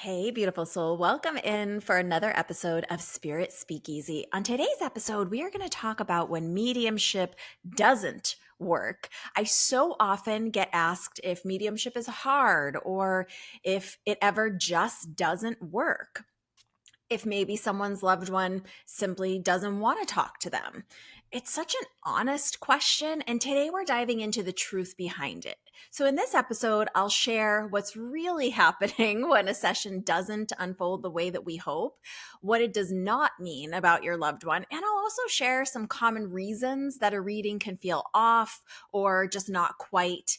Hey, beautiful soul. Welcome in for another episode of Spirit Speakeasy. On today's episode, we are going to talk about when mediumship doesn't work. I so often get asked if mediumship is hard or if it ever just doesn't work. If maybe someone's loved one simply doesn't want to talk to them. It's such an honest question, and today we're diving into the truth behind it. So, in this episode, I'll share what's really happening when a session doesn't unfold the way that we hope, what it does not mean about your loved one, and I'll also share some common reasons that a reading can feel off or just not quite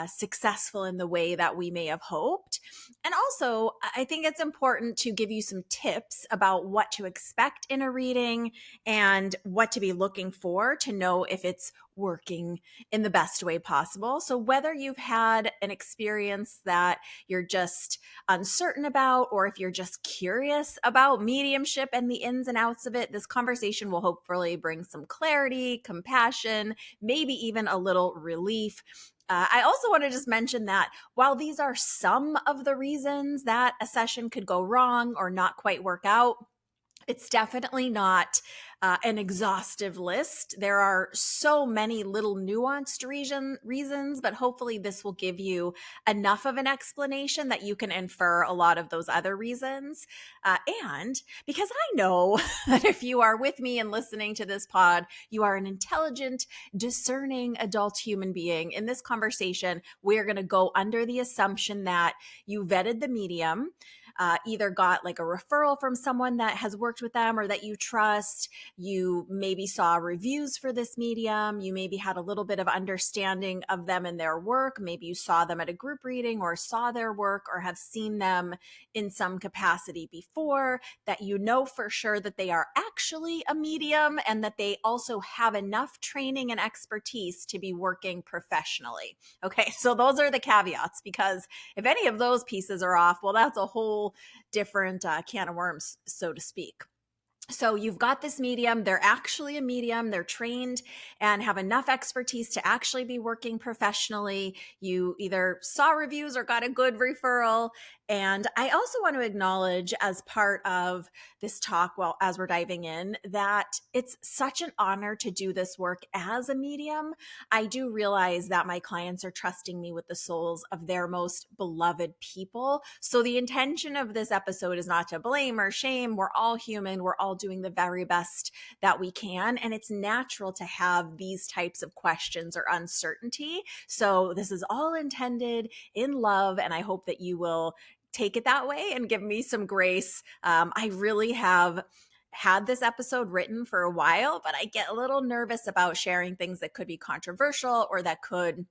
successful in the way that we may have hoped. And also, I think it's important to give you some tips about what to expect in a reading and what to be looking for to know if it's working in the best way possible. So, whether you've had an experience that you're just uncertain about, or if you're just curious about mediumship and the ins and outs of it, this conversation will hopefully bring some clarity, compassion, maybe even a little relief. I also want to just mention that while these are some of the reasons that a session could go wrong or not quite work out, it's definitely not an exhaustive list. There are so many little nuanced reasons, but hopefully this will give you enough of an explanation that you can infer a lot of those other reasons. And because I know that if you are with me and listening to this pod, you are an intelligent, discerning adult human being. In this conversation, we're going to go under the assumption that you vetted the medium, either got like a referral from someone that has worked with them or that you trust. You maybe saw reviews for this medium. You maybe had a little bit of understanding of them and their work. Maybe you saw them at a group reading or saw their work or have seen them in some capacity before, that you know for sure that they are actually a medium and that they also have enough training and expertise to be working professionally. Okay, so those are the caveats, because if any of those pieces are off, well, that's a whole different can of worms, so to speak. So you've got this medium, they're actually a medium, they're trained and have enough expertise to actually be working professionally. You either saw reviews or got a good referral. And I also want to acknowledge, as part of this talk, well, as we're diving in, that it's such an honor to do this work as a medium. I do realize that my clients are trusting me with the souls of their most beloved people. So the intention of this episode is not to blame or shame. We're all human. We're all doing the very best that we can. And it's natural to have these types of questions or uncertainty. So this is all intended in love. And I hope that you will take it that way and give me some grace. I really have had this episode written for a while, but I get a little nervous about sharing things that could be controversial or that could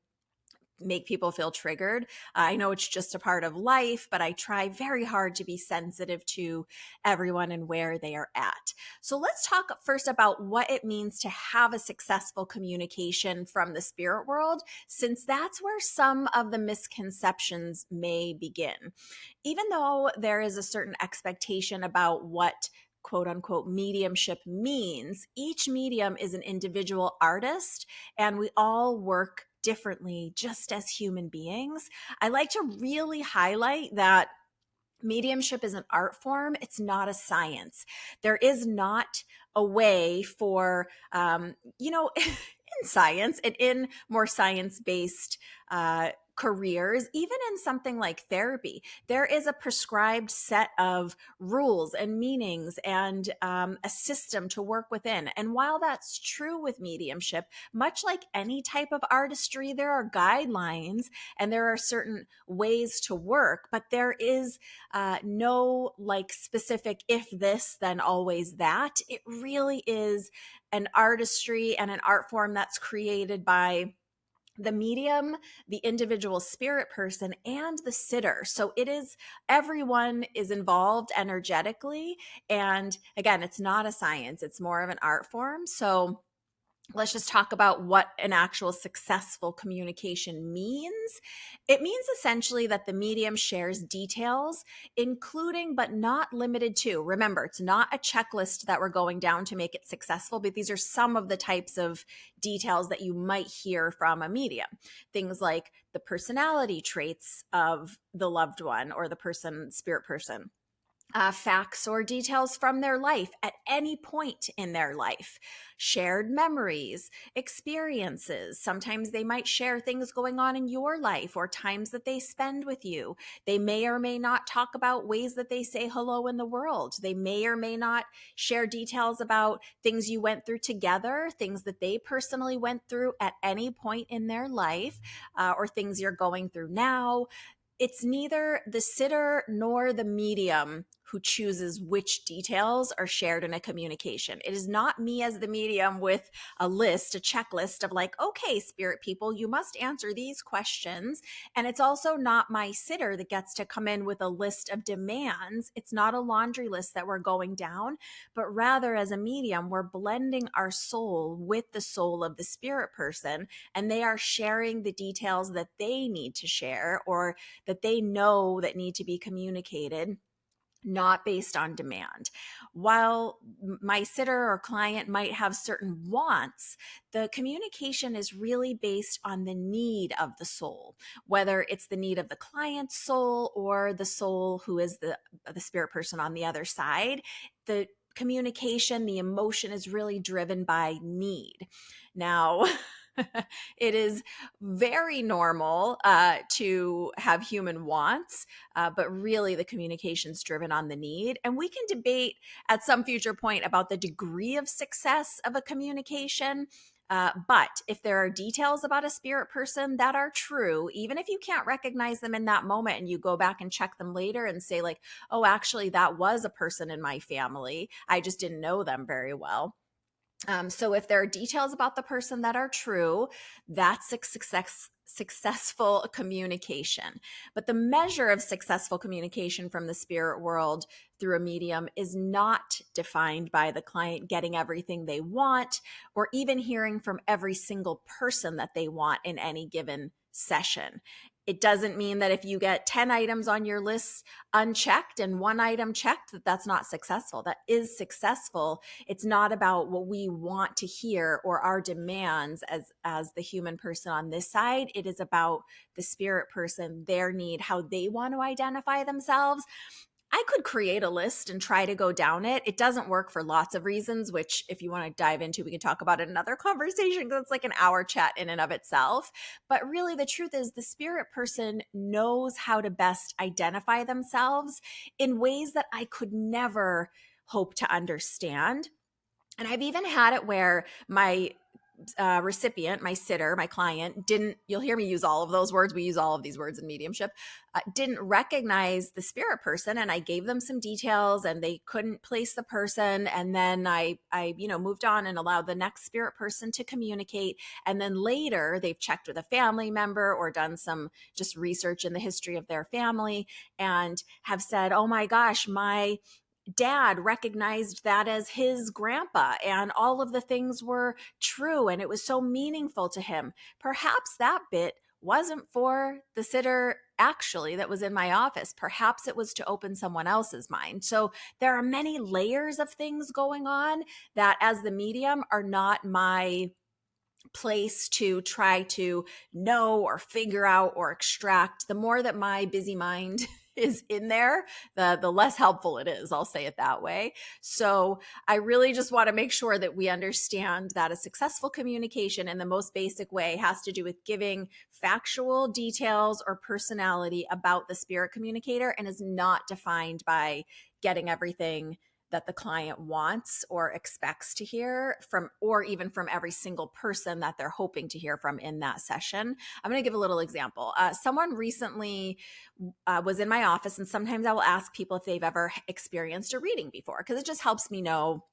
make people feel triggered. I know it's just a part of life, but I try very hard to be sensitive to everyone and where they are at. So let's talk first about what it means to have a successful communication from the spirit world, since that's where some of the misconceptions may begin. Even though there is a certain expectation about what quote unquote mediumship means, each medium is an individual artist and we all work differently just as human beings. I like to really highlight that mediumship is an art form. It's not a science. There is not a way for, in science and in more science-based careers, even in something like therapy, there is a prescribed set of rules and meanings and a system to work within. And while that's true with mediumship, much like any type of artistry, there are guidelines and there are certain ways to work, but there is no like specific if this, then always that. It really is an artistry and an art form that's created by the medium, the individual spirit person, and the sitter. So it is, everyone is involved energetically. And again, it's not a science, it's more of an art form. So let's just talk about what an actual successful communication means. It means essentially that the medium shares details, including but not limited to. Remember, it's not a checklist that we're going down to make it successful, but these are some of the types of details that you might hear from a medium. Things like the personality traits of the loved one or the person, spirit person. Facts or details from their life at any point in their life, shared memories, experiences. Sometimes they might share things going on in your life or times that they spend with you. They may or may not talk about ways that they say hello in the world. They may or may not share details about things you went through together, things that they personally went through at any point in their life, or things you're going through now. It's neither the sitter nor the medium who chooses which details are shared in a communication. It is not me as the medium with a list, a checklist of like, okay, spirit people, you must answer these questions. And it's also not my sitter that gets to come in with a list of demands. It's not a laundry list that we're going down, but rather as a medium, we're blending our soul with the soul of the spirit person, and they are sharing the details that they need to share or that they know that need to be communicated, not based on demand. While my sitter or client might have certain wants, the communication is really based on the need of the soul, whether it's the need of the client's soul or the soul who is the spirit person on the other side. The communication, the emotion is really driven by need. Now, it is very normal to have human wants, but really the communication's driven on the need. And we can debate at some future point about the degree of success of a communication. But if there are details about a spirit person that are true, even if you can't recognize them in that moment and you go back and check them later and say like, oh, actually, that was a person in my family, I just didn't know them very well. So if there are details about the person that are true, that's successful communication. But the measure of successful communication from the spirit world through a medium is not defined by the client getting everything they want or even hearing from every single person that they want in any given session. It doesn't mean that if you get 10 items on your list unchecked and one item checked, that that's not successful. That is successful. It's not about what we want to hear or our demands as the human person on this side. It is about the spirit person, their need, how they want to identify themselves. I could create a list and try to go down it. It doesn't work for lots of reasons, which if you want to dive into, we can talk about in another conversation because it's like an hour chat in and of itself. But really the truth is the spirit person knows how to best identify themselves in ways that I could never hope to understand. And I've even had it where my recipient, my sitter, my client didn't, you'll hear me use all of those words. We use all of these words in mediumship, didn't recognize the spirit person. And I gave them some details and they couldn't place the person. And then I moved on and allowed the next spirit person to communicate. And then later they've checked with a family member or done some just research in the history of their family and have said, oh my gosh, my dad recognized that as his grandpa and all of the things were true and it was so meaningful to him. Perhaps that bit wasn't for the sitter actually that was in my office. Perhaps it was to open someone else's mind. So there are many layers of things going on that as the medium are not my place to try to know or figure out or extract. The more that my busy mind is in there, the less helpful it is. I'll say it that way. So I really just want to make sure that we understand that a successful communication in the most basic way has to do with giving factual details or personality about the spirit communicator and is not defined by getting everything that the client wants or expects to hear from, or even from every single person that they're hoping to hear from in that session. I'm going to give a little example. Someone recently was in my office, and sometimes I will ask people if they've ever experienced a reading before, because it just helps me know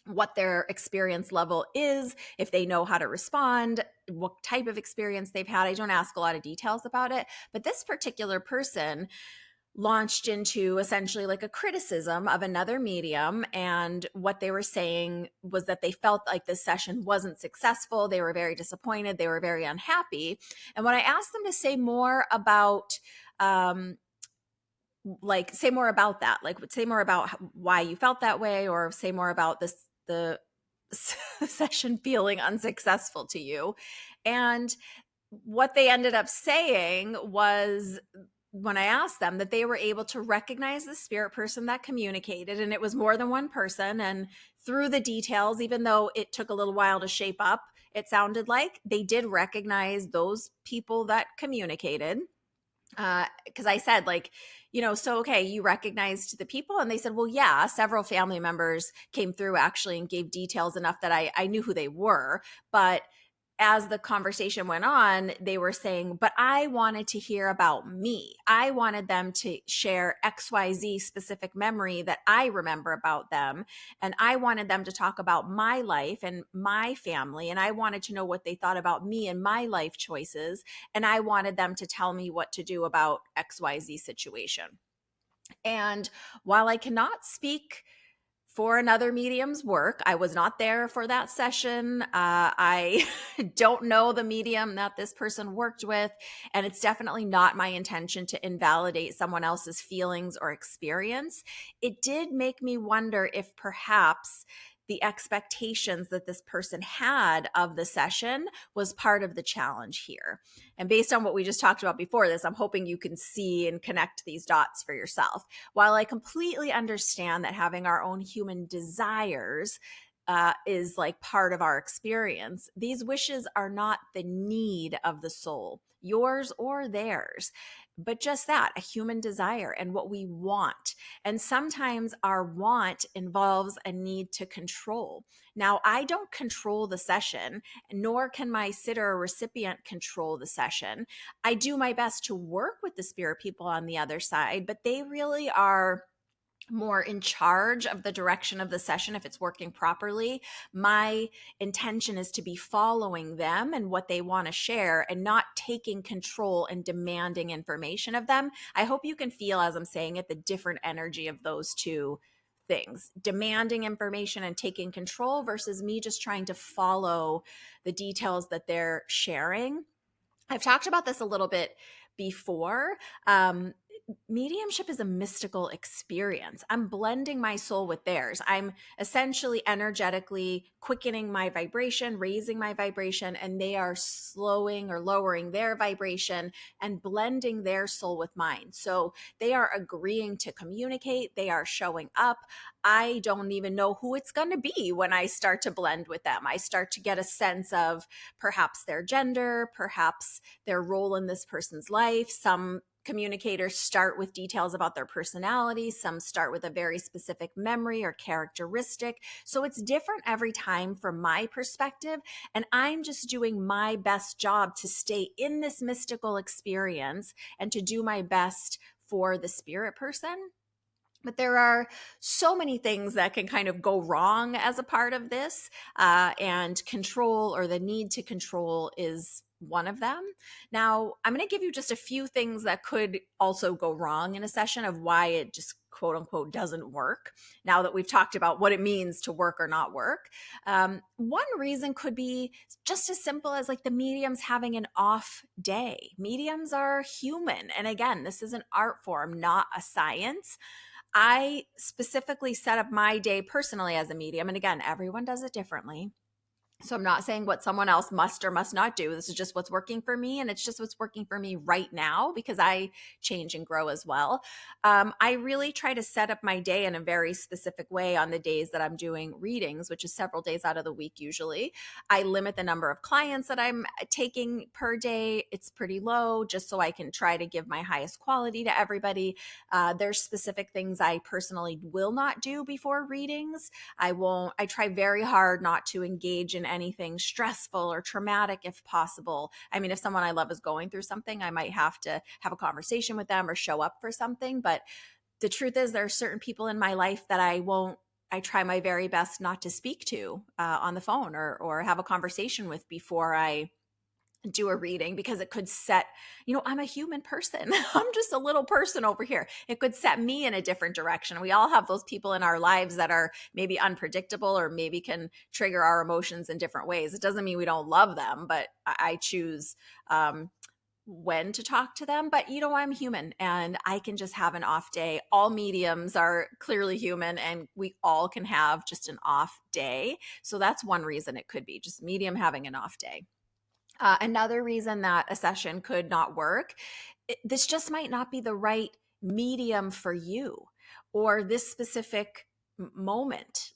what their experience level is, if they know how to respond, what type of experience they've had. I don't ask a lot of details about it, but this particular person launched into essentially like a criticism of another medium. And what they were saying was that they felt like this session wasn't successful. They were very disappointed. They were very unhappy. And when I asked them to say more about, like say more about that, like say more about why you felt that way, or say more about this, the session feeling unsuccessful to you. And what they ended up saying was, when I asked them, that they were able to recognize the spirit person that communicated, and it was more than one person. And through the details, even though it took a little while to shape up, it sounded like they did recognize those people that communicated. Because I said, like, so okay, you recognized the people, and they said, well, yeah, several family members came through actually and gave details enough that I knew who they were. But as the conversation went on, they were saying, but I wanted to hear about me. I wanted them to share XYZ specific memory that I remember about them. And I wanted them to talk about my life and my family. And I wanted to know what they thought about me and my life choices. And I wanted them to tell me what to do about XYZ situation. And while I cannot speak for another medium's work, I was not there for that session. I don't know the medium that this person worked with, and it's definitely not my intention to invalidate someone else's feelings or experience. It did make me wonder if perhaps the expectations that this person had of the session was part of the challenge here. And based on what we just talked about before this, I'm hoping you can see and connect these dots for yourself. While I completely understand that having our own human desires is like part of our experience, these wishes are not the need of the soul, yours or theirs, but just that, a human desire and what we want. And sometimes our want involves a need to control. Now, I don't control the session, nor can my sitter or recipient control the session. I do my best to work with the spirit people on the other side, but they really are more in charge of the direction of the session if it's working properly. My intention is to be following them and what they want to share, and not taking control and demanding information of them. I hope you can feel, as I'm saying it, the different energy of those two things: demanding information and taking control versus me just trying to follow the details that they're sharing. I've talked about this a little bit before. Mediumship is a mystical experience. I'm blending my soul with theirs. I'm essentially energetically quickening my vibration, raising my vibration, and they are slowing or lowering their vibration and blending their soul with mine. So they are agreeing to communicate. They are showing up. I don't even know who it's going to be when I start to blend with them. I start to get a sense of perhaps their gender, perhaps their role in this person's life. Some communicators start with details about their personality. Some start with a very specific memory or characteristic. So it's different every time from my perspective. And I'm just doing my best job to stay in this mystical experience and to do my best for the spirit person. But there are so many things that can kind of go wrong as a part of this, and control, or the need to control, is one of them. Now, I'm going to give you just a few things that could also go wrong in a session of why it just quote unquote doesn't work, now that we've talked about what it means to work or not work. One reason could be just as simple as like the medium's having an off day. Mediums are human. And again, this is an art form, not a science. I specifically set up my day personally as a medium. And again, everyone does it differently. So I'm not saying what someone else must or must not do. This is just what's working for me. And it's just what's working for me right now, because I change and grow as well. I really try to set up my day in a very specific way on the days that I'm doing readings, which is several days out of the week usually. I limit the number of clients that I'm taking per day. It's pretty low, just so I can try to give my highest quality to everybody. There's specific things I personally will not do before readings. I try very hard not to engage in anything stressful or traumatic if possible. I mean, if someone I love is going through something, I might have to have a conversation with them or show up for something. But the truth is, there are certain people in my life that I try my very best not to speak to on the phone, or have a conversation with before I do a reading, because it could set, I'm a human person. I'm just a little person over here. It could set me in a different direction. We all have those people in our lives that are maybe unpredictable or maybe can trigger our emotions in different ways. It doesn't mean we don't love them, but I choose when to talk to them. But I'm human and I can just have an off day. All mediums are clearly human and we all can have just an off day. So that's one reason it could be just medium having an off day. Another reason that a session could not work, this just might not be the right medium for you or this specific moment.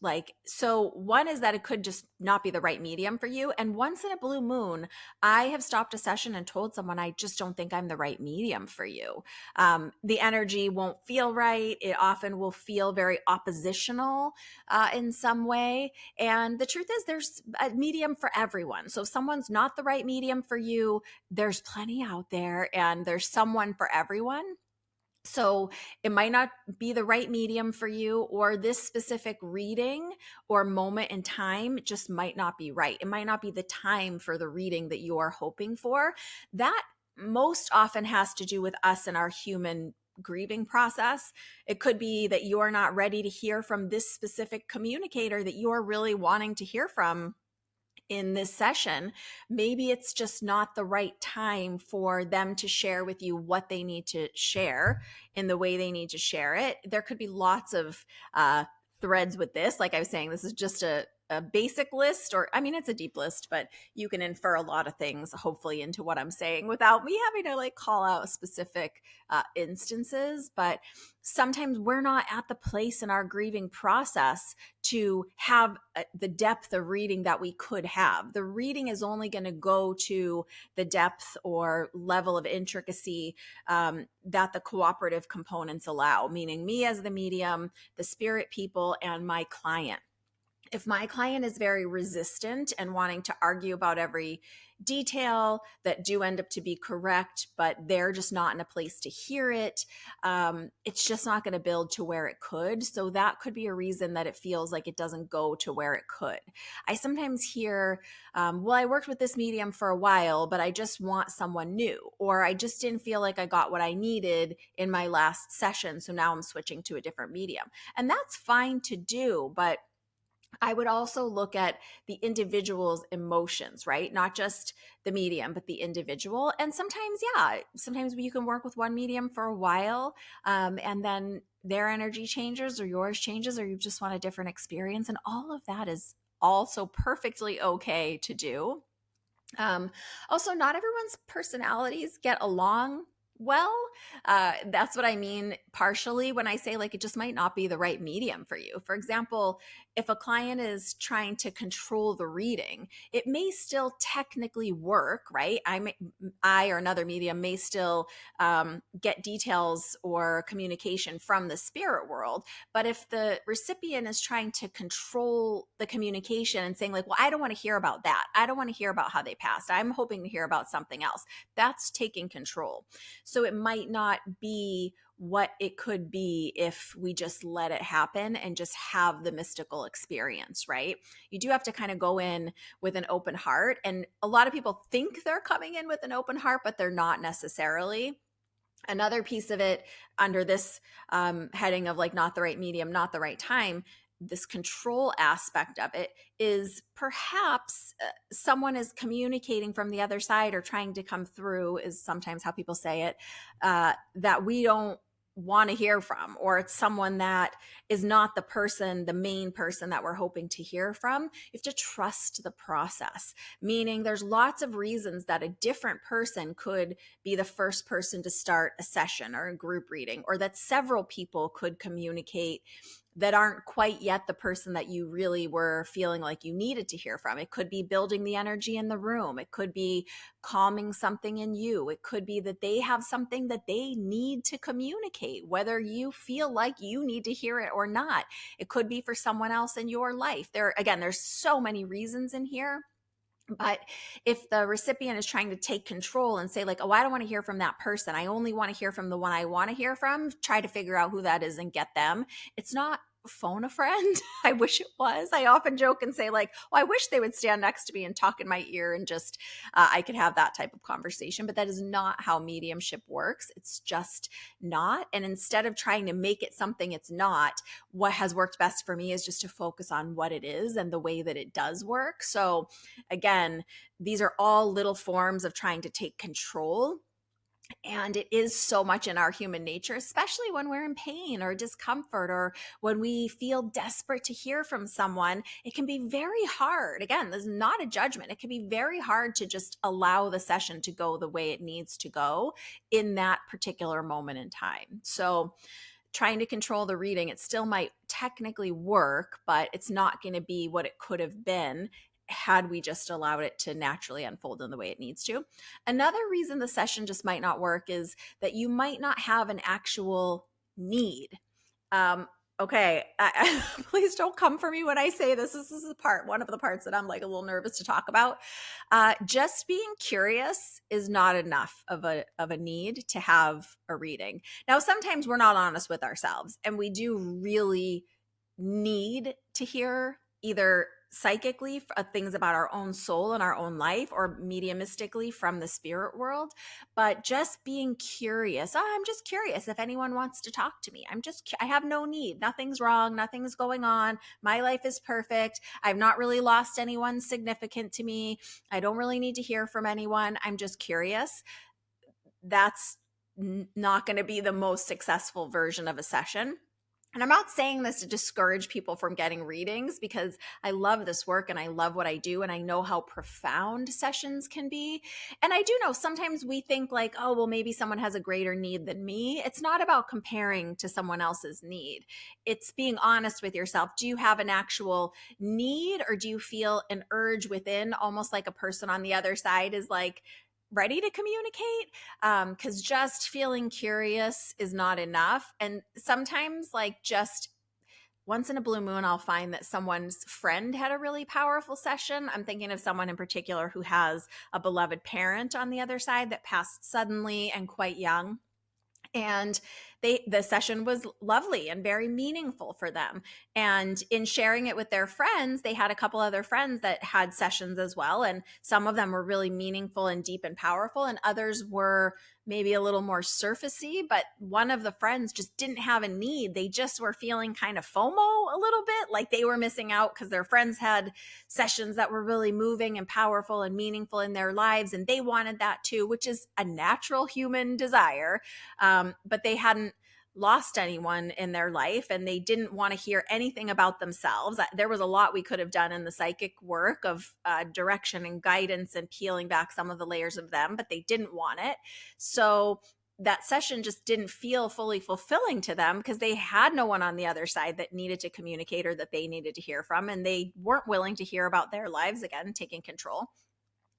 So one is that it could just not be the right medium for you. And once in a blue moon, I have stopped a session and told someone, I just don't think I'm the right medium for you. The energy won't feel right. It often will feel very oppositional in some way. And the truth is, there's a medium for everyone. So if someone's not the right medium for you, there's plenty out there and there's someone for everyone. So it might not be the right medium for you, or this specific reading or moment in time just might not be right. It might not be the time for the reading that you are hoping for. That most often has to do with us and our human grieving process. It could be that you're not ready to hear from this specific communicator that you're really wanting to hear from in this session. Maybe it's just not the right time for them to share with you what they need to share in the way they need to share it. There could be lots of threads with this. Like I was saying, this is just a basic list, or I mean, it's a deep list, but you can infer a lot of things, hopefully, into what I'm saying without me having to call out specific instances. But sometimes we're not at the place in our grieving process to have the depth of reading that we could have. The reading is only going to go to the depth or level of intricacy that the cooperative components allow, meaning me as the medium, the spirit people, and my client. If my client is very resistant and wanting to argue about every detail that do end up to be correct, but they're just not in a place to hear it, it's just not going to build to where it could. So that could be a reason that it feels like it doesn't go to where it could. I sometimes hear, well, I worked with this medium for a while, but I just want someone new, or I just didn't feel like I got what I needed in my last session. So now I'm switching to a different medium. And that's fine to do, but I would also look at the individual's emotions, right? Not just the medium, but the individual. And sometimes you can work with one medium for a while, and then their energy changes or yours changes, or you just want a different experience. And all of that is also perfectly okay to do. Also, not everyone's personalities get along well. That's what I mean partially when I say it just might not be the right medium for you. For example, if a client is trying to control the reading, it may still technically work, right? I or another medium may still get details or communication from the spirit world. But if the recipient is trying to control the communication and saying well, I don't want to hear about that. I don't want to hear about how they passed. I'm hoping to hear about something else. That's taking control. So it might not be what it could be if we just let it happen and just have the mystical experience, right? You do have to kind of go in with an open heart. And a lot of people think they're coming in with an open heart, but they're not necessarily. Another piece of it under this heading of not the right medium, not the right time, this control aspect of it is perhaps someone is communicating from the other side or trying to come through, is sometimes how people say it, that we don't want to hear from, or it's someone that is not the main person that we're hoping to hear from. You have to trust the process, meaning there's lots of reasons that a different person could be the first person to start a session or a group reading, or that several people could communicate that aren't quite yet the person that you really were feeling like you needed to hear from. It could be building the energy in the room. It could be calming something in you. It could be that they have something that they need to communicate, whether you feel like you need to hear it or not. It could be for someone else in your life. There's so many reasons in here. But if the recipient is trying to take control and say oh, I don't want to hear from that person, I only want to hear from the one I want to hear from, try to figure out who that is and get them. It's not phone a friend. I wish it was. I often joke and say like, well, I wish they would stand next to me and talk in my ear and just, I could have that type of conversation, but that is not how mediumship works. It's just not. And instead of trying to make it something it's not, what has worked best for me is just to focus on what it is and the way that it does work. So again, these are all little forms of trying to take control. And it is so much in our human nature, especially when we're in pain or discomfort or when we feel desperate to hear from someone. It can be very hard. Again, this is not a judgment. It can be very hard to just allow the session to go the way it needs to go in that particular moment in time. So, trying to control the reading, it still might technically work, but it's not going to be what it could have been had we just allowed it to naturally unfold in the way it needs to. Another reason the session just might not work is that you might not have an actual need. Okay, please don't come for me when I say this. This is one of the parts that I'm like a little nervous to talk about. Just being curious is not enough of a need to have a reading. Now, sometimes we're not honest with ourselves, and we do really need to hear either psychically things about our own soul and our own life, or mediumistically from the spirit world. But just being curious, I'm just curious if anyone wants to talk to me. I have no need. Nothing's wrong. Nothing's going on. My life is perfect. I've not really lost anyone significant to me. I don't really need to hear from anyone. I'm just curious. That's not going to be the most successful version of a session. And I'm not saying this to discourage people from getting readings, because I love this work and I love what I do and I know how profound sessions can be. And I do know sometimes we think like, oh, well, maybe someone has a greater need than me. It's not about comparing to someone else's need. It's being honest with yourself. Do you have an actual need, or do you feel an urge within, almost like a person on the other side is like, ready to communicate? Because just feeling curious is not enough. And sometimes, like, just once in a blue moon, I'll find that someone's friend had a really powerful session. I'm thinking of someone in particular who has a beloved parent on the other side that passed suddenly and quite young. And the session was lovely and very meaningful for them. And in sharing it with their friends, they had a couple other friends that had sessions as well. And some of them were really meaningful and deep and powerful, and others were maybe a little more surfacey. But one of the friends just didn't have a need. They just were feeling kind of FOMO a little bit, like they were missing out because their friends had sessions that were really moving and powerful and meaningful in their lives. And they wanted that too, which is a natural human desire. But they hadn't lost anyone in their life, and they didn't want to hear anything about themselves. There was a lot we could have done in the psychic work of direction and guidance and peeling back some of the layers of them, but they didn't want it. So that session just didn't feel fully fulfilling to them because they had no one on the other side that needed to communicate or that they needed to hear from, and they weren't willing to hear about their lives again, taking control.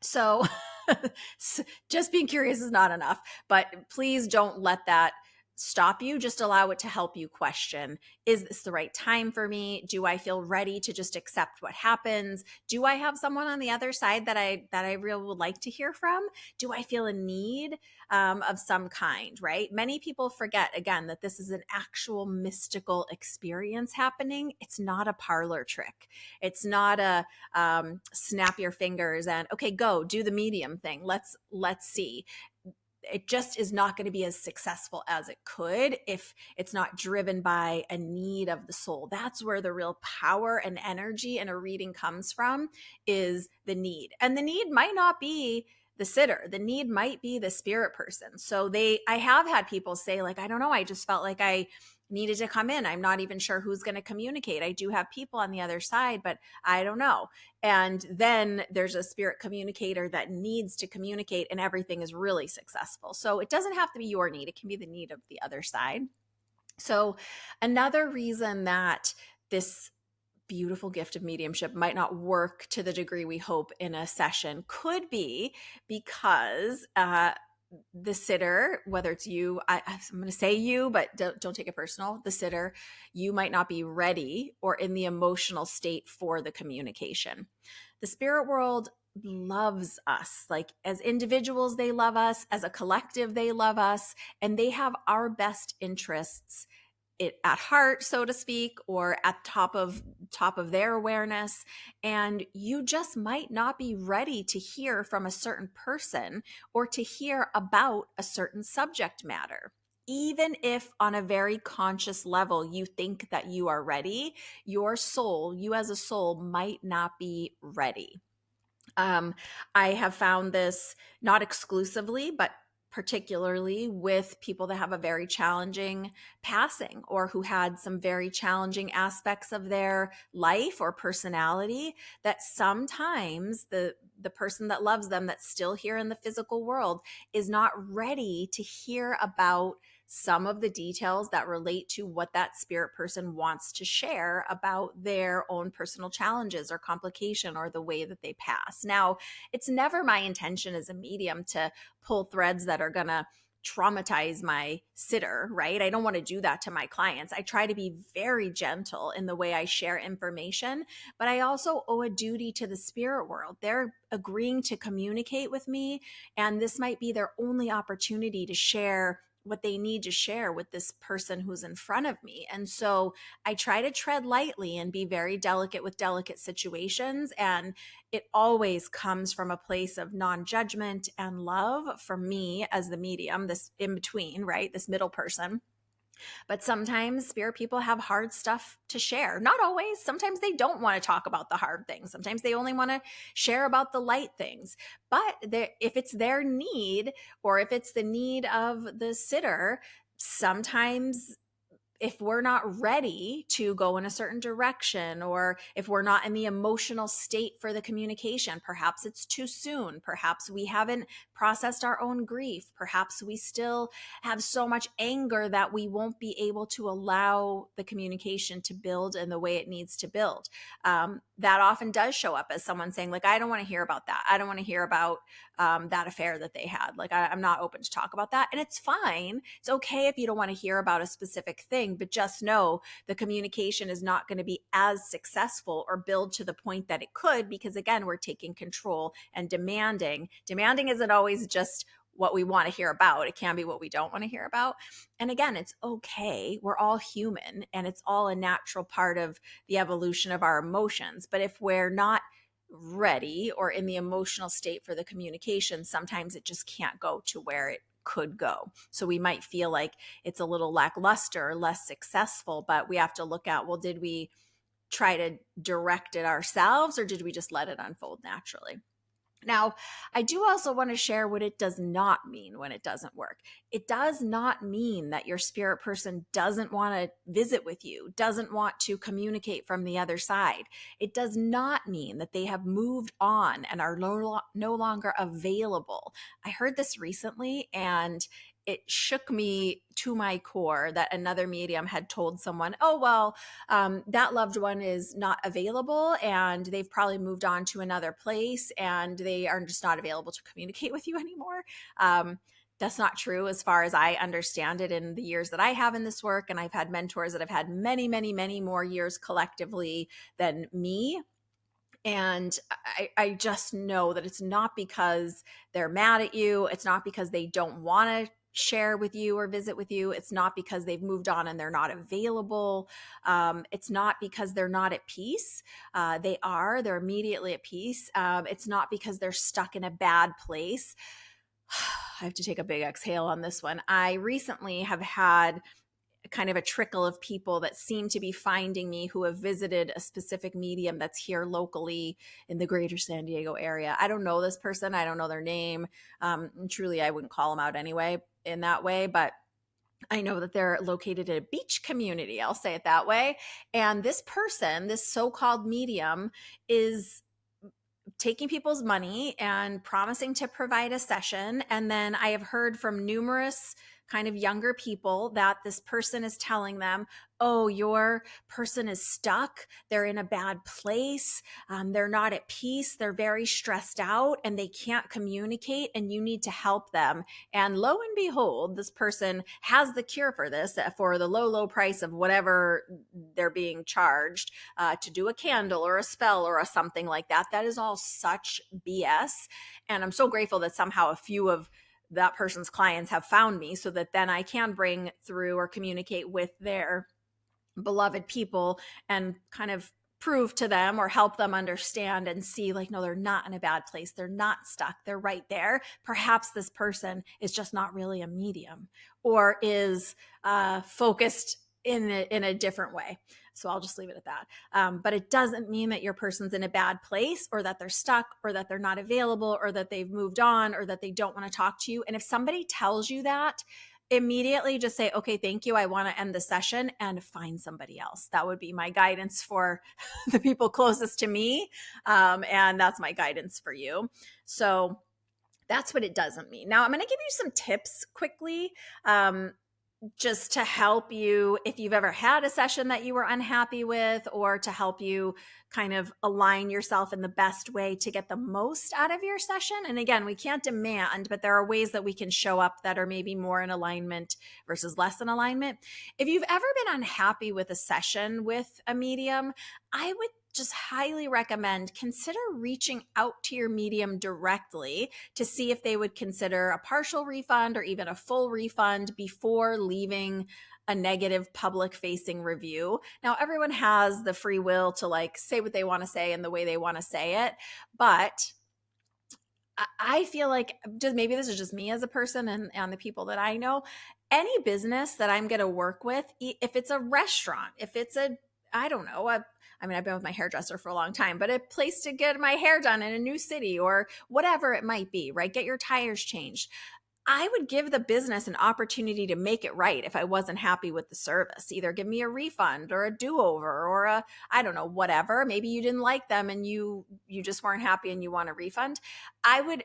So just being curious is not enough, but please don't let that stop you. Just allow it to help you question, is this the right time for me? Do I feel ready to just accept what happens? Do I have someone on the other side that I really would like to hear from? Do I feel a need of some kind, right? Many people forget, again, that this is an actual mystical experience happening. It's not a parlor trick. It's not a snap your fingers and, okay, go do the medium thing. Let's see. It just is not going to be as successful as it could if it's not driven by a need of the soul. That's where the real power and energy in a reading comes from, is the need. And the need might not be the sitter. The need might be the spirit person. So I have had people say like, I don't know, I just felt like I needed to come in. I'm not even sure who's going to communicate. I do have people on the other side, but I don't know. And then there's a spirit communicator that needs to communicate, and everything is really successful. So it doesn't have to be your need. It can be the need of the other side. So another reason that this beautiful gift of mediumship might not work to the degree we hope in a session could be because the sitter, whether it's you, I'm going to say you, but don't take it personal. The sitter, you might not be ready or in the emotional state for the communication. The spirit world loves us. Like, as individuals, they love us. As a collective, they love us. And they have our best interests it at heart, so to speak, or at top of their awareness. And you just might not be ready to hear from a certain person or to hear about a certain subject matter. Even if on a very conscious level you think that you are ready, your soul, you as a soul, might not be ready. Um, I have found this not exclusively, but particularly with people that have a very challenging passing or who had some very challenging aspects of their life or personality, that sometimes the person that loves them that's still here in the physical world is not ready to hear about some of the details that relate to what that spirit person wants to share about their own personal challenges or complication or the way that they pass. Now, it's never my intention as a medium to pull threads that are going to traumatize my sitter, right? I don't want to do that to my clients. I try to be very gentle in the way I share information, but I also owe a duty to the spirit world. They're agreeing to communicate with me, and this might be their only opportunity to share what they need to share with this person who's in front of me. And so I try to tread lightly and be very delicate with delicate situations. And it always comes from a place of non-judgment and love from me as the medium, this in between, right? This middle person. But sometimes spirit people have hard stuff to share. Not always. Sometimes they don't want to talk about the hard things. Sometimes they only want to share about the light things. But if it's their need, or if it's the need of the sitter, sometimes if we're not ready to go in a certain direction, or if we're not in the emotional state for the communication, perhaps it's too soon, perhaps we haven't processed our own grief, perhaps we still have so much anger that we won't be able to allow the communication to build in the way it needs to build. That often does show up as someone saying, like, I don't want to hear about that. I don't want to hear about that affair that they had. Like, I'm not open to talk about that. And it's fine. It's okay if you don't want to hear about a specific thing, but just know the communication is not going to be as successful or build to the point that it could, because again, we're taking control and demanding. Demanding isn't always just what we want to hear about. It can be what we don't want to hear about. And again, it's okay. We're all human, and it's all a natural part of the evolution of our emotions. But if we're not ready or in the emotional state for the communication, sometimes it just can't go to where it could go. So we might feel like it's a little lackluster, less successful, but we have to look at, well, did we try to direct it ourselves, or did we just let it unfold naturally? Now, I do also want to share what it does not mean when it doesn't work. It does not mean that your spirit person doesn't want to visit with you, doesn't want to communicate from the other side. It does not mean that they have moved on and are no longer available. I heard this recently, and it shook me to my core that another medium had told someone, oh, well, that loved one is not available and they've probably moved on to another place and they are just not available to communicate with you anymore. That's not true as far as I understand it in the years that I have in this work. And I've had mentors that have had many, many, many more years collectively than me. And I just know that it's not because they're mad at you. It's not because they don't want to share with you or visit with you. It's not because they've moved on and they're not available. It's not because they're not at peace. They're immediately at peace. It's not because they're stuck in a bad place. I have to take a big exhale on this one. I recently have had kind of a trickle of people that seem to be finding me who have visited a specific medium that's here locally in the greater San Diego area. I don't know this person. I don't know their name. Truly, I wouldn't call them out anyway in that way, but I know that they're located in a beach community. I'll say it that way. And this person, this so-called medium, is taking people's money and promising to provide a session. And then I have heard from numerous kind of younger people that this person is telling them, oh, your person is stuck. They're in a bad place. They're not at peace. They're very stressed out and they can't communicate, and you need to help them. And lo and behold, this person has the cure for this for the low, low price of whatever they're being charged to do a candle or a spell or a something like that. That is all such BS. And I'm so grateful that somehow a few of that person's clients have found me, so that then I can bring through or communicate with their beloved people and kind of prove to them or help them understand and see, like, no, they're not in a bad place. They're not stuck. They're right there. Perhaps this person is just not really a medium, or is focused in a different way. So I'll just leave it at that. But it doesn't mean that your person's in a bad place, or that they're stuck, or that they're not available, or that they've moved on, or that they don't want to talk to you. And if somebody tells you that, immediately just say, okay, thank you, I want to end the session, and find somebody else. That would be my guidance for the people closest to me. And that's my guidance for you. So that's what it doesn't mean. Now I'm going to give you some tips quickly, just to help you if you've ever had a session that you were unhappy with, or to help you kind of align yourself in the best way to get the most out of your session. And again, we can't demand, but there are ways that we can show up that are maybe more in alignment versus less in alignment. If you've ever been unhappy with a session with a medium, I would just highly recommend consider reaching out to your medium directly to see if they would consider a partial refund or even a full refund before leaving a negative public facing review. Now, everyone has the free will to like say what they want to say and the way they want to say it, but I feel like, just maybe this is just me as a person and the people that I know, any business that I'm going to work with, if it's a restaurant, if it's I don't know, I mean, I've been with my hairdresser for a long time, but a place to get my hair done in a new city or whatever it might be, right? Get your tires changed. I would give the business an opportunity to make it right if I wasn't happy with the service. Either give me a refund or a do-over or I don't know, whatever. Maybe you didn't like them and you just weren't happy and you want a refund. I would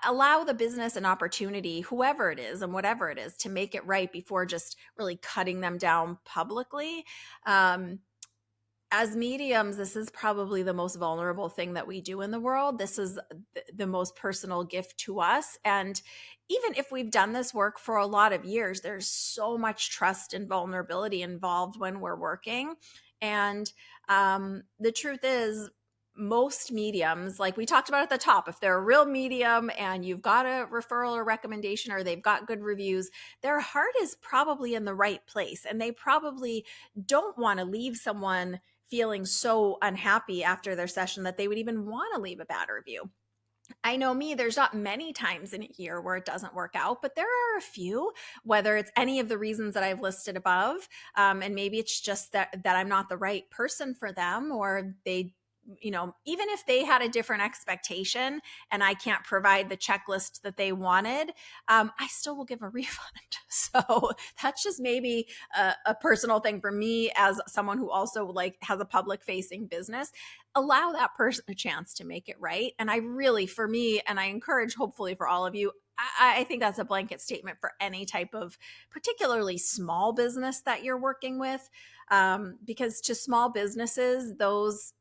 allow the business an opportunity, whoever it is and whatever it is, to make it right before just really cutting them down publicly. As mediums, this is probably the most vulnerable thing that we do in the world. This is the most personal gift to us. And even if we've done this work for a lot of years, there's so much trust and vulnerability involved when we're working. And the truth is, most mediums, like we talked about at the top, if they're a real medium and you've got a referral or recommendation or they've got good reviews, their heart is probably in the right place. And they probably don't want to leave someone feeling so unhappy after their session that they would even want to leave a bad review. I know me, there's not many times in a year where it doesn't work out, but there are a few, whether it's any of the reasons that I've listed above. And maybe it's just that I'm not the right person for them, or they, even if they had a different expectation and I can't provide the checklist that they wanted, I still will give a refund. So that's just maybe a personal thing for me as someone who also like has a public facing business. Allow that person a chance to make it right. And I really, for me, and I encourage hopefully for all of you, I think that's a blanket statement for any type of particularly small business that you're working with, because to small businesses, those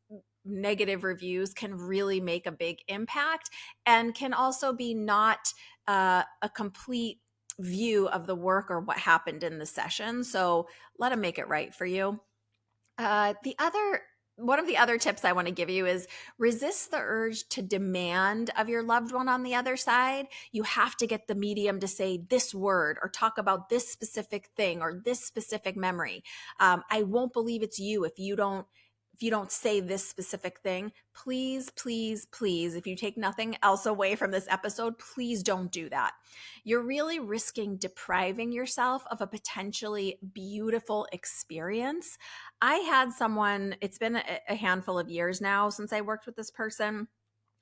negative reviews can really make a big impact and can also be not a complete view of the work or what happened in the session. So let them make it right for you. One of the other tips I want to give you is resist the urge to demand of your loved one on the other side. You have to get the medium to say this word or talk about this specific thing or this specific memory. I won't believe it's you if you don't say this specific thing. Please, please, please, if you take nothing else away from this episode, please don't do that. You're really risking depriving yourself of a potentially beautiful experience. I had someone, it's been a handful of years now since I worked with this person,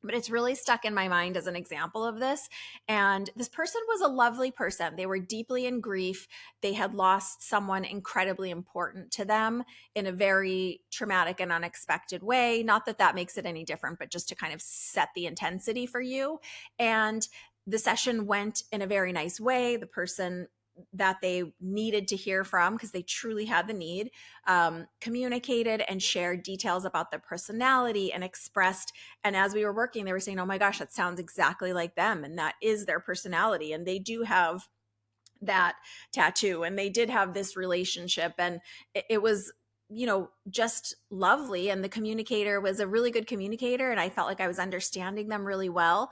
but it's really stuck in my mind as an example of this. And this person was a lovely person. They were deeply in grief. They had lost someone incredibly important to them in a very traumatic and unexpected way. Not that that makes it any different, but just to kind of set the intensity for you. And the session went in a very nice way. The person that they needed to hear from, because they truly had the need, communicated and shared details about their personality and expressed. And as we were working, they were saying, oh my gosh, that sounds exactly like them. And that is their personality. And they do have that tattoo and they did have this relationship. And it was, just lovely. And the communicator was a really good communicator. And I felt like I was understanding them really well.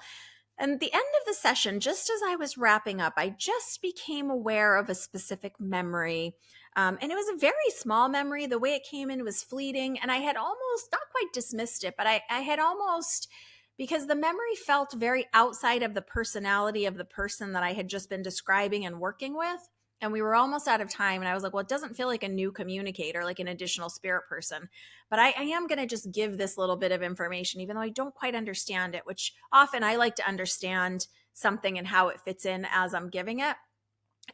And the end of the session, just as I was wrapping up, I just became aware of a specific memory. And it was a very small memory. The way it came in was fleeting. And I had almost, not quite dismissed it, but I had almost, because the memory felt very outside of the personality of the person that I had just been describing and working with. And we were almost out of time. And I was like, well, it doesn't feel like a new communicator, like an additional spirit person. But I am going to just give this little bit of information, even though I don't quite understand it, which often I like to understand something and how it fits in as I'm giving it.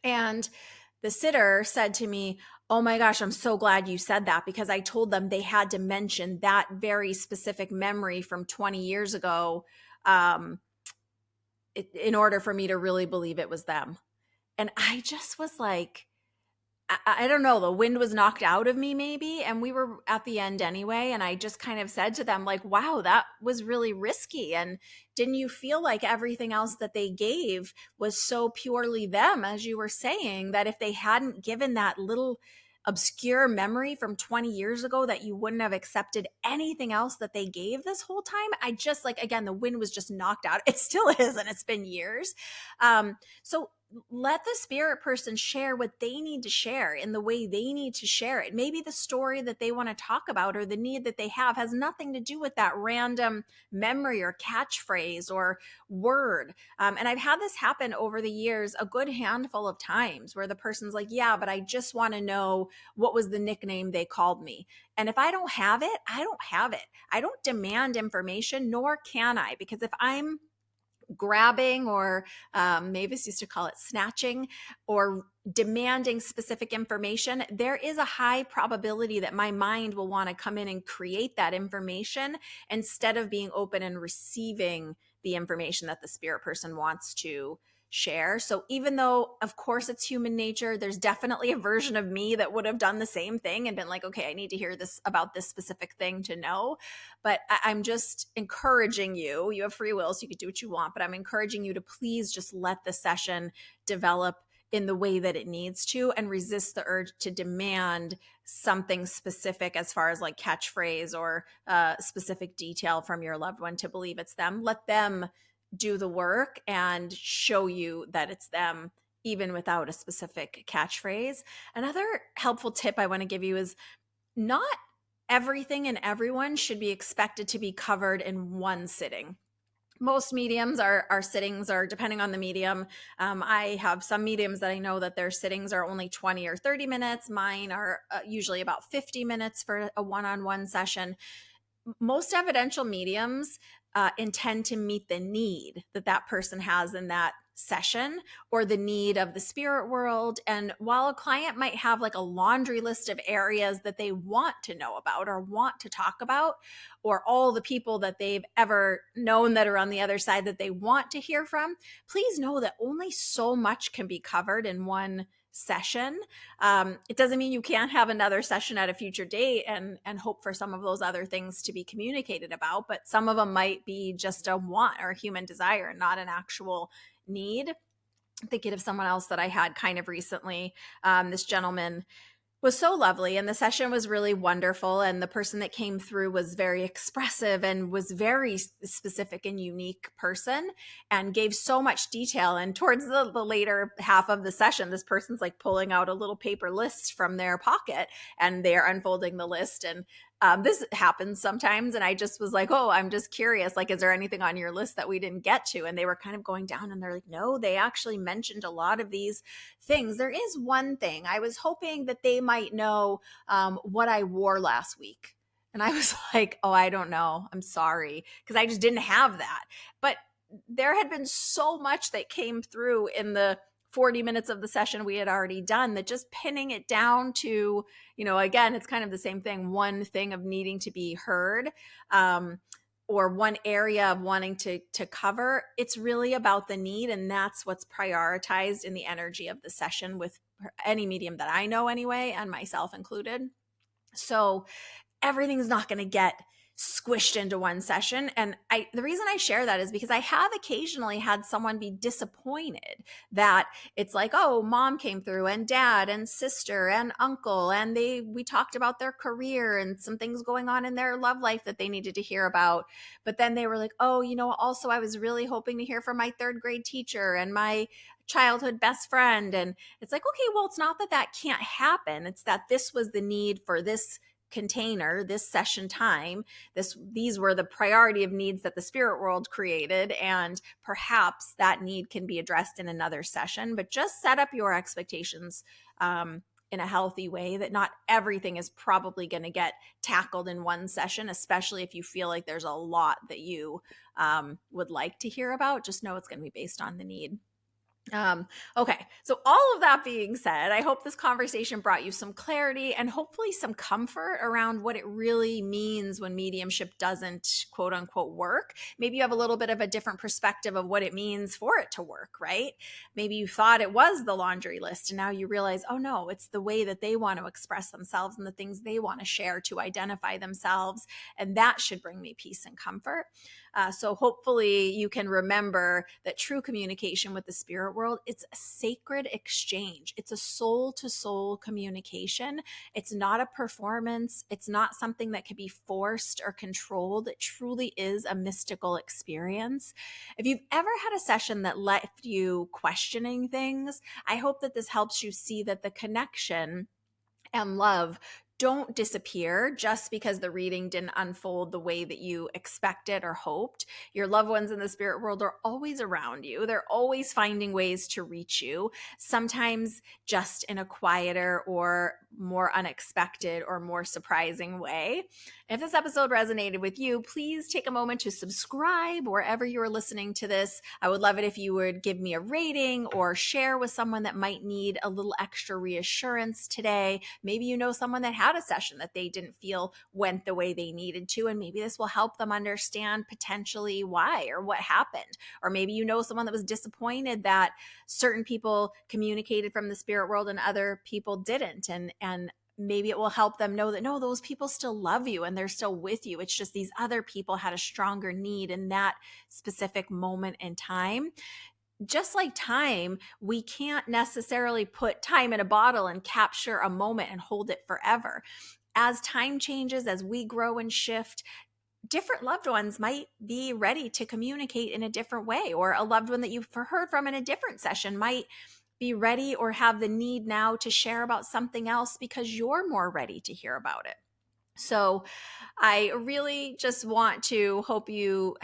And the sitter said to me, oh my gosh, I'm so glad you said that, because I told them they had to mention that very specific memory from 20 years ago in order for me to really believe it was them. And I just was like, I don't know, the wind was knocked out of me maybe. And we were at the end anyway. And I just kind of said to them, like, wow, that was really risky. And didn't you feel like everything else that they gave was so purely them, as you were saying, that if they hadn't given that little obscure memory from 20 years ago, that you wouldn't have accepted anything else that they gave this whole time? I just, like, again, the wind was just knocked out. It still is, and it's been years. So let the spirit person share what they need to share in the way they need to share it. Maybe the story that they want to talk about or the need that they have has nothing to do with that random memory or catchphrase or word. And I've had this happen over the years a good handful of times where the person's like, yeah, but I just want to know what was the nickname they called me. And if I don't have it, I don't have it. I don't demand information, nor can I, because if I'm grabbing or Mavis used to call it snatching or demanding specific information, there is a high probability that my mind will want to come in and create that information instead of being open and receiving the information that the spirit person wants to share. So even though, of course, it's human nature, there's definitely a version of me that would have done the same thing and been like, okay, I need to hear this about this specific thing to know. But I'm just encouraging you. You have free will, so you can do what you want, but I'm encouraging you to please just let the session develop in the way that it needs to, and resist the urge to demand something specific as far as like catchphrase or specific detail from your loved one to believe it's them. Let them do the work and show you that it's them, even without a specific catchphrase. Another helpful tip I want to give you is not everything and everyone should be expected to be covered in one sitting. Most mediums, our sittings are depending on the medium. I have some mediums that I know that their sittings are only 20 or 30 minutes. Mine are usually about 50 minutes for a one-on-one session. Most evidential mediums intend to meet the need that that person has in that session or the need of the spirit world. And while a client might have like a laundry list of areas that they want to know about or want to talk about, or all the people that they've ever known that are on the other side that they want to hear from, please know that only so much can be covered in one session. It doesn't mean you can't have another session at a future date and hope for some of those other things to be communicated about, but some of them might be just a want or a human desire, not an actual need. I'm thinking of someone else that I had kind of recently. This gentleman was so lovely, and the session was really wonderful, and the person that came through was very expressive and was very specific and unique person and gave so much detail. And towards the later half of the session, this person's like pulling out a little paper list from their pocket and they're unfolding the list. And this happens sometimes, and I just was like, oh, I'm just curious, like, is there anything on your list that we didn't get to? And they were kind of going down and they're like, no, they actually mentioned a lot of these things. There is one thing I was hoping that they might know what I wore last week. And I was like, oh, I don't know, I'm sorry, because I just didn't have that. But there had been so much that came through in the 40 minutes of the session we had already done that just pinning it down to, again, it's kind of the same thing, one thing of needing to be heard, or one area of wanting to cover. It's really about the need, and that's what's prioritized in the energy of the session with any medium that I know anyway, and myself included. So everything's not going to get squished into one session. And the reason I share that is because I have occasionally had someone be disappointed that it's like, oh, mom came through and dad and sister and uncle, and we talked about their career and some things going on in their love life that they needed to hear about. But then they were like, oh, also I was really hoping to hear from my third grade teacher and my childhood best friend. And it's like, okay, well, it's not that that can't happen. It's that this was the need for this container, this session time. These were the priority of needs that the spirit world created, and perhaps that need can be addressed in another session. But just set up your expectations in a healthy way, that not everything is probably going to get tackled in one session, especially if you feel like there's a lot that you would like to hear about. Just know it's going to be based on the need. Okay, so all of that being said, I hope this conversation brought you some clarity and hopefully some comfort around what it really means when mediumship doesn't quote unquote work. Maybe you have a little bit of a different perspective of what it means for it to work, right? Maybe you thought it was the laundry list and now you realize, oh no, it's the way that they want to express themselves and the things they want to share to identify themselves. And that should bring me peace and comfort. So hopefully you can remember that true communication with the spirit world, it's a sacred exchange. It's a soul to soul communication. It's not a performance. It's not something that can be forced or controlled. It truly is a mystical experience. If you've ever had a session that left you questioning things, I hope that this helps you see that the connection and love don't disappear just because the reading didn't unfold the way that you expected or hoped. Your loved ones in the spirit world are always around you. They're always finding ways to reach you, sometimes just in a quieter or more unexpected or more surprising way. If this episode resonated with you, please take a moment to subscribe wherever you're listening to this. I would love it if you would give me a rating or share with someone that might need a little extra reassurance today. Maybe you know someone that had a session that they didn't feel went the way they needed to, and maybe this will help them understand potentially why or what happened. Or maybe you know someone that was disappointed that certain people communicated from the spirit world and other people didn't. And maybe it will help them know that, no, those people still love you and they're still with you. It's just these other people had a stronger need in that specific moment in time. Just like time, we can't necessarily put time in a bottle and capture a moment and hold it forever. As time changes, as we grow and shift, different loved ones might be ready to communicate in a different way, or a loved one that you've heard from in a different session might be ready or have the need now to share about something else because you're more ready to hear about it. So I really just want to help you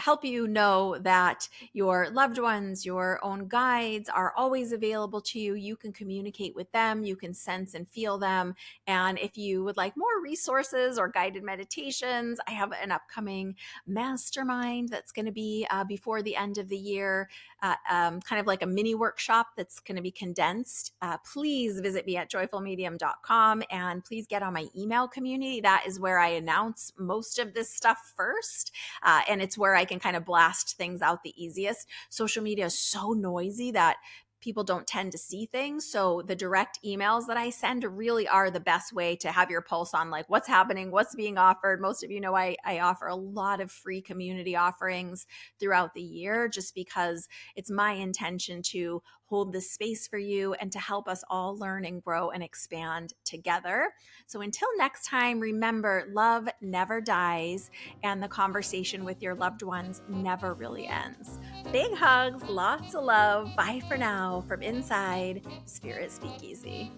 know that your loved ones, your own guides are always available to you. You can communicate with them, you can sense and feel them. And if you would like more resources or guided meditations, I have an upcoming mastermind that's going to be before the end of the year, kind of like a mini workshop that's going to be condensed. Please visit me at joyfulmedium.com and please get on my email community. That is where I announce most of this stuff first. And it's where I can kind of blast things out the easiest. Social media is so noisy that people don't tend to see things. So the direct emails that I send really are the best way to have your pulse on like what's happening, what's being offered. Most of you know I offer a lot of free community offerings throughout the year just because it's my intention to hold this space for you and to help us all learn and grow and expand together. So until next time, remember, love never dies and the conversation with your loved ones never really ends. Big hugs, lots of love. Bye for now from inside Spirit Speakeasy.